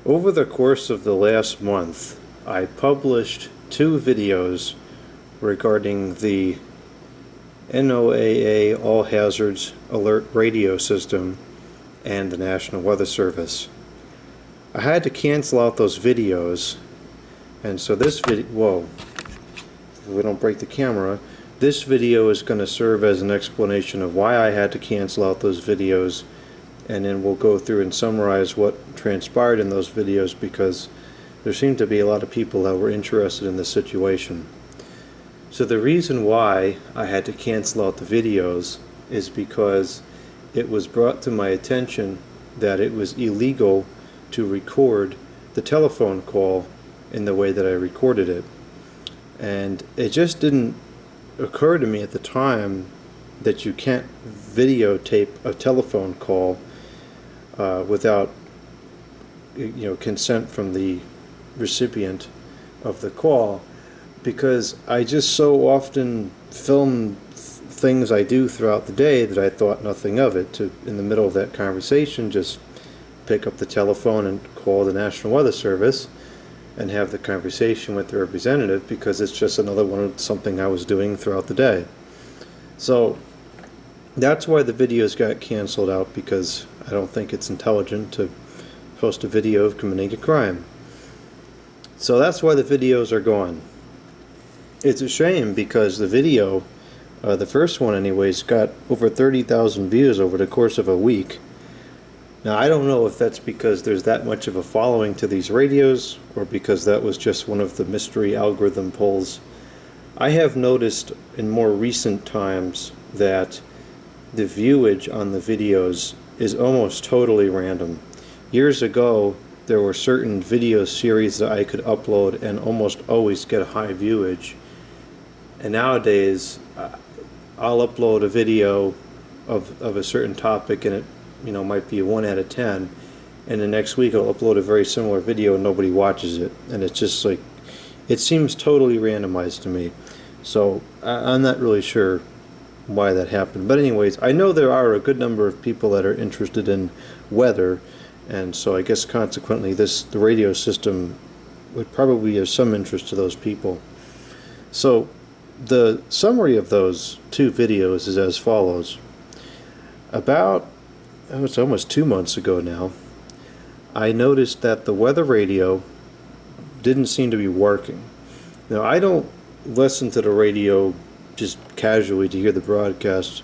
Over the course of the last month, I published 2 videos regarding the NOAA All Hazards Alert Radio System and the National Weather Service. I had to cancel out those videos, and so this video, if we don't break the camera, this video is going to serve as an explanation of why I had to cancel out those videos, and then we'll go through and summarize what transpired in those videos, because there seemed to be a lot of people that were interested in this situation. So the reason why I had to cancel out the videos is because it was brought to my attention that it was illegal to record the telephone call in the way that I recorded it. And it just didn't occur to me at the time that you can't videotape a telephone call without consent from the recipient of the call, because I just so often film things I do throughout the day that I thought nothing of it to, in the middle of that conversation, just pick up the telephone and call the National Weather Service and have the conversation with the representative, because it's just another one of something I was doing throughout the day. So that's why the videos got canceled out, because I don't think it's intelligent to post a video of committing a crime. So that's why the videos are gone. It's a shame, because the video, the first one anyways, got over 30,000 views over the course of a week. Now I don't know if that's because there's that much of a following to these radios, or because that was just one of the mystery algorithm polls. I have noticed in more recent times that the viewage on the videos is almost totally random. Years ago, there were certain video series that I could upload and almost always get a high viewage. And nowadays, I'll upload a video of a certain topic, and it might be a 1 out of 10, and the next week I'll upload a very similar video and nobody watches it. And it's just like, it seems totally randomized to me. So I'm not really sure why that happened. But anyways, I know there are a good number of people that are interested in weather, and so I guess consequently the radio system would probably be of some interest to those people. So the summary of those 2 videos is as follows. It's almost 2 months ago now, I noticed that the weather radio didn't seem to be working. Now, I don't listen to the radio just casually to hear the broadcast,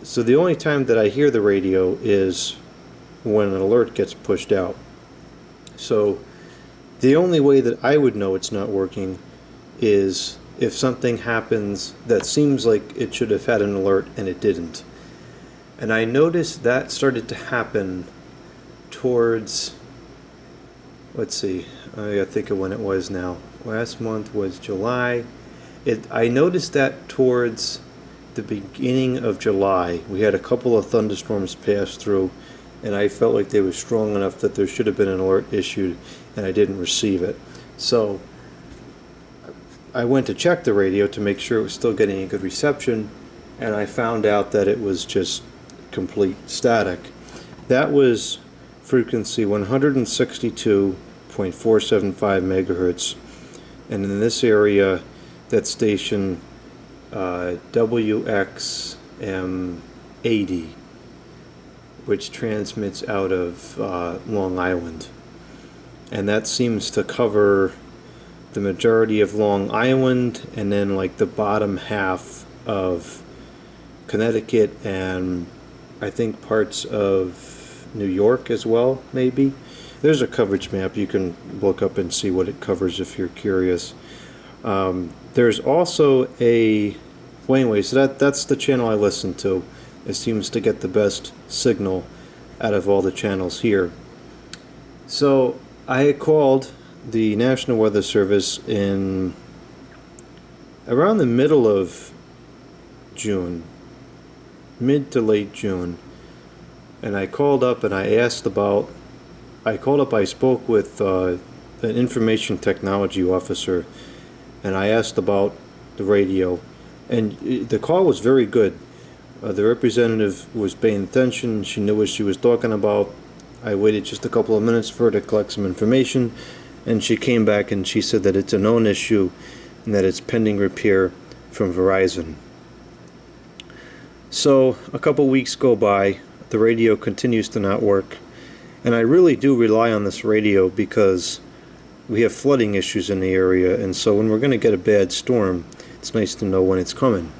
so the only time that I hear the radio is when an alert gets pushed out. So the only way that I would know it's not working is if something happens that seems like it should have had an alert and it didn't. And I noticed that started to happen towards, let's see, I gotta think of when it was now. Last month was July. I noticed that towards the beginning of July. We had a couple of thunderstorms pass through, and I felt like they were strong enough that there should have been an alert issued, and I didn't receive it. So I went to check the radio to make sure it was still getting a good reception, and I found out that it was just complete static. That was frequency 162.475 MHz, and in this area, that station WXM80, which transmits out of Long Island, and that seems to cover the majority of Long Island, and then like the bottom half of Connecticut, and I think parts of New York as well, maybe. There's a coverage map you can look up and see what it covers if you're curious. There's also well anyway, so that's the channel I listen to. It seems to get the best signal out of all the channels here. So I had called the National Weather Service in around the middle of June, mid to late June, and I called up and I spoke with an information technology officer, and I asked about the radio, and the call was very good. The representative was paying attention. She knew what she was talking about. I waited just a couple of minutes for her to collect some information, and she came back and she said that it's a known issue and that it's pending repair from Verizon. So a couple weeks go by, the radio continues to not work, and I really do rely on this radio because we have flooding issues in the area, and so when we're going to get a bad storm, it's nice to know when it's coming.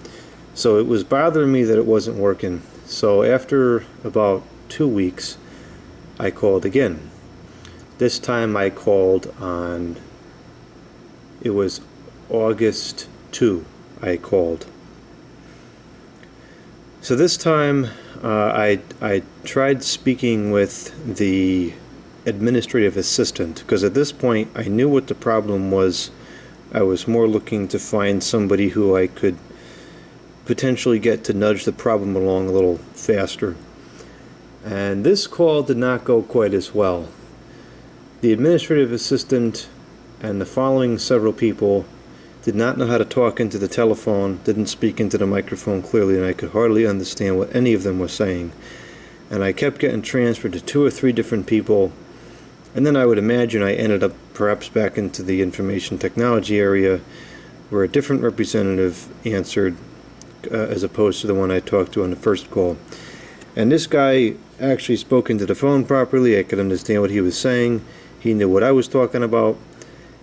So it was bothering me that it wasn't working. So after about 2 weeks, I called again. This time I called on, it was August 2, I called. So this time I tried speaking with the administrative assistant, because at this point I knew what the problem was. I was more looking to find somebody who I could potentially get to nudge the problem along a little faster. And this call did not go quite as well. The administrative assistant and the following several people did not know how to talk into the telephone, didn't speak into the microphone clearly, and I could hardly understand what any of them were saying. And I kept getting transferred to 2 or 3 different people, and then I would imagine I ended up perhaps back into the information technology area where a different representative answered as opposed to the one I talked to on the first call. And this guy actually spoke into the phone properly. I could understand what he was saying. He knew what I was talking about,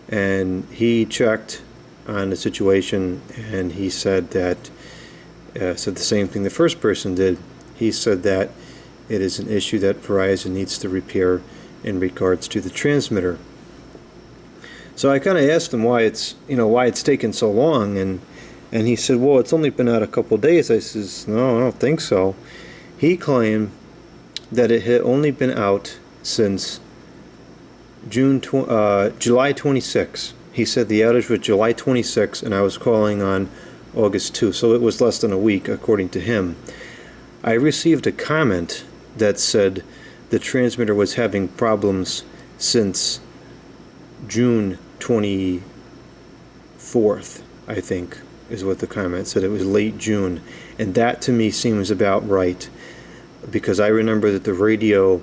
and he checked on the situation, and he said that said the same thing the first person did. He said that it is an issue that Verizon needs to repair in regards to the transmitter. So I kind of asked him why it's taken so long, and he said, well, it's only been out a couple of days. I says, no, I don't think so. He claimed that it had only been out since July 26. He said the outage was July 26, and I was calling on August 2, so it was less than a week, according to him. I received a comment that said the transmitter was having problems since June 24th, I think, is what the comment said. It was late June, and that to me seems about right, because I remember that the radio,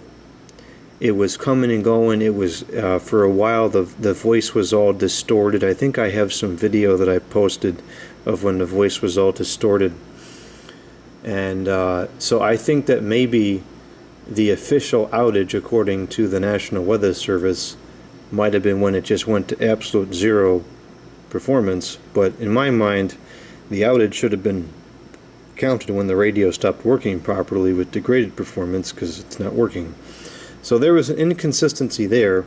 it was coming and going. It was for a while the voice was all distorted. I think I have some video that I posted of when the voice was all distorted, and so I think that maybe the official outage, according to the National Weather Service, might have been when it just went to absolute zero performance. But in my mind, the outage should have been counted when the radio stopped working properly with degraded performance, because it's not working. So there was an inconsistency there,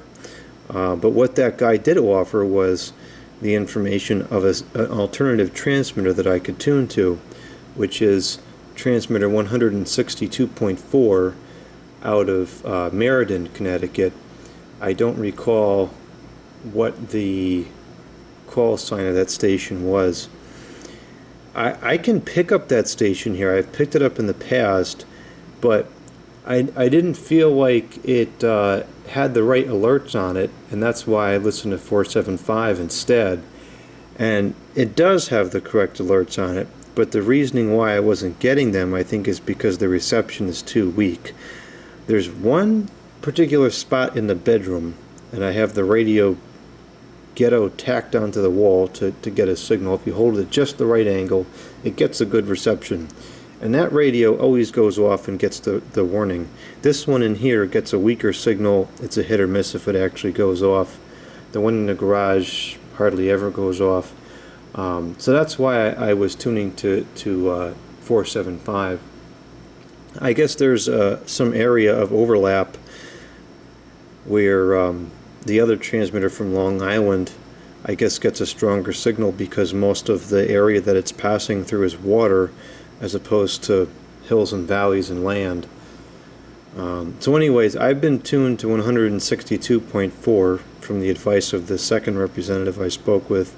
but what that guy did offer was the information of an alternative transmitter that I could tune to, which is transmitter 162.4 out of Meriden, Connecticut. I don't recall what the call sign of that station was. I can pick up that station here. I've picked it up in the past, but I didn't feel like it had the right alerts on it, and that's why I listened to 475 instead. And it does have the correct alerts on it, but the reasoning why I wasn't getting them, I think, is because the reception is too weak. There's one particular spot in the bedroom, and I have the radio ghetto tacked onto the wall to get a signal. If you hold it at just the right angle, it gets a good reception. And that radio always goes off and gets the warning. This one in here gets a weaker signal. It's a hit or miss if it actually goes off. The one in the garage hardly ever goes off. So that's why I was tuning to 475. I guess there's some area of overlap where the other transmitter from Long Island, I guess, gets a stronger signal because most of the area that it's passing through is water, as opposed to hills and valleys and land. So anyways, I've been tuned to 162.4 from the advice of the second representative I spoke with,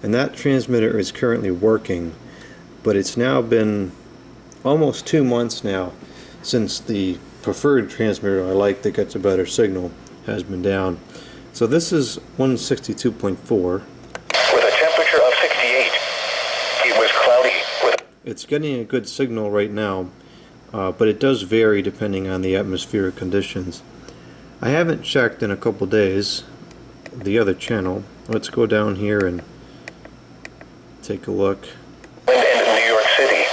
and that transmitter is currently working, but it's now been almost 2 months now since the preferred transmitter I like that gets a better signal has been down. So this is 162.4. With a temperature of 68. It was cloudy. It's getting a good signal right now. but it does vary depending on the atmospheric conditions. I haven't checked in a couple days the other channel. Let's go down here and take a look. Wind in New York City.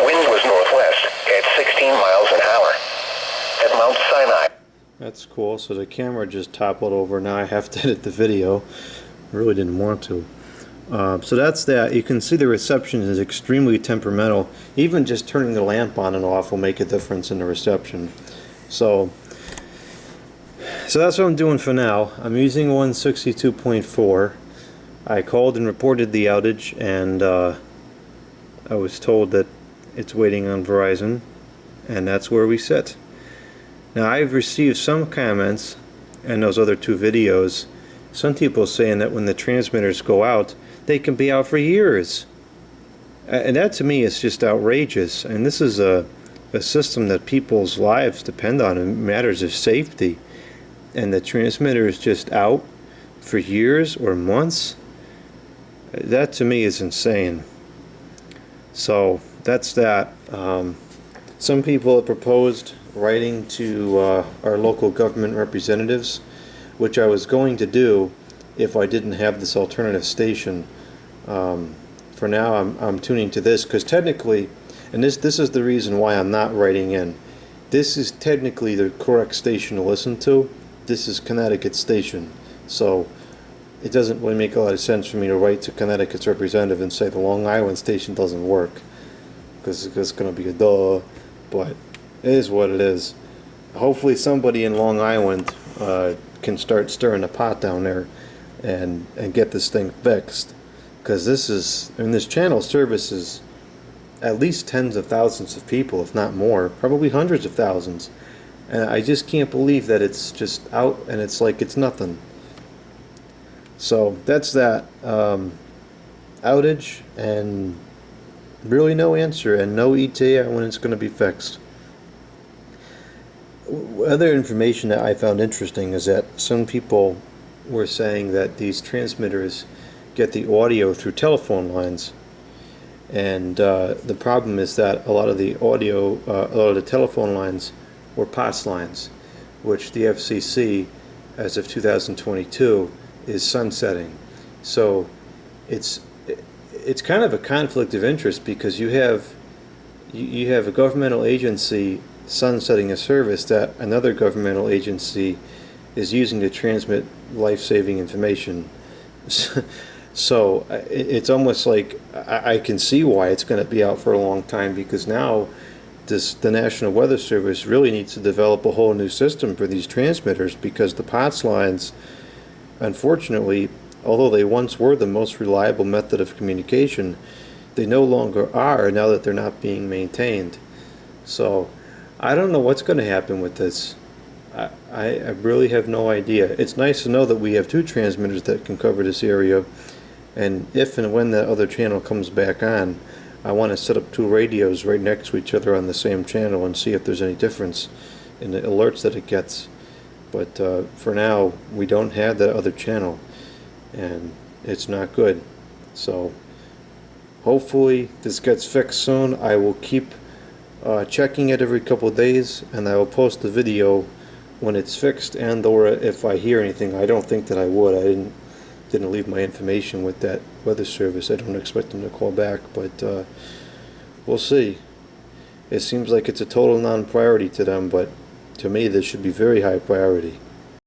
Wind was northwest at 16 miles an hour at Mount Sinai. That's cool. So the camera just toppled over. Now I have to edit the video. I really didn't want to. So that's that. You can see the reception is extremely temperamental. Even just turning the lamp on and off will make a difference in the reception. So that's what I'm doing for now. I'm using 162.4. I called and reported the outage, and I was told that it's waiting on Verizon, and that's where we sit. Now, I've received some comments in those other two videos. Some people saying that when the transmitters go out, they can be out for years. And that to me is just outrageous. And this is a system that people's lives depend on in matters of safety. And the transmitter is just out for years or months. That to me is insane. So that's that. Some people have proposed writing to our local government representatives, which I was going to do if I didn't have this alternative station. For now, I'm tuning to this because technically, and this is the reason why I'm not writing in. This is technically the correct station to listen to. This is Connecticut's station, so it doesn't really make a lot of sense for me to write to Connecticut's representative and say the Long Island station doesn't work, because it's going to be a duh. But it is what it is. Hopefully somebody in Long Island can start stirring the pot down there and get this thing fixed, because this channel services at least tens of thousands of people, if not more, probably hundreds of thousands, and I just can't believe that it's just out and it's like it's nothing. So that's that. Outage, and really no answer and no ETA when it's going to be fixed. Other information that I found interesting is that some people were saying that these transmitters get the audio through telephone lines, and the problem is that a lot of the telephone lines were POTS lines, which the FCC, as of 2022, is sunsetting. So it's kind of a conflict of interest, because you have a governmental agency sunsetting a service that another governmental agency is using to transmit life-saving information. So it's almost like I can see why it's going to be out for a long time, because now the National Weather Service really needs to develop a whole new system for these transmitters, because the POTS lines, unfortunately, although they once were the most reliable method of communication, they no longer are now that they're not being maintained. So I don't know what's going to happen with this. I really have no idea. It's nice to know that we have two transmitters that can cover this area, and if and when that other channel comes back on, I want to set up two radios right next to each other on the same channel and see if there's any difference in the alerts that it gets. But for now, we don't have that other channel, and it's not good. So hopefully this gets fixed soon. I will keep checking it every couple of days, and I will post the video when it's fixed, and or if I hear anything. I don't think that I would. I didn't leave my information with that weather service. I don't expect them to call back, but we'll see. It seems like it's a total non-priority to them, but to me this should be very high priority.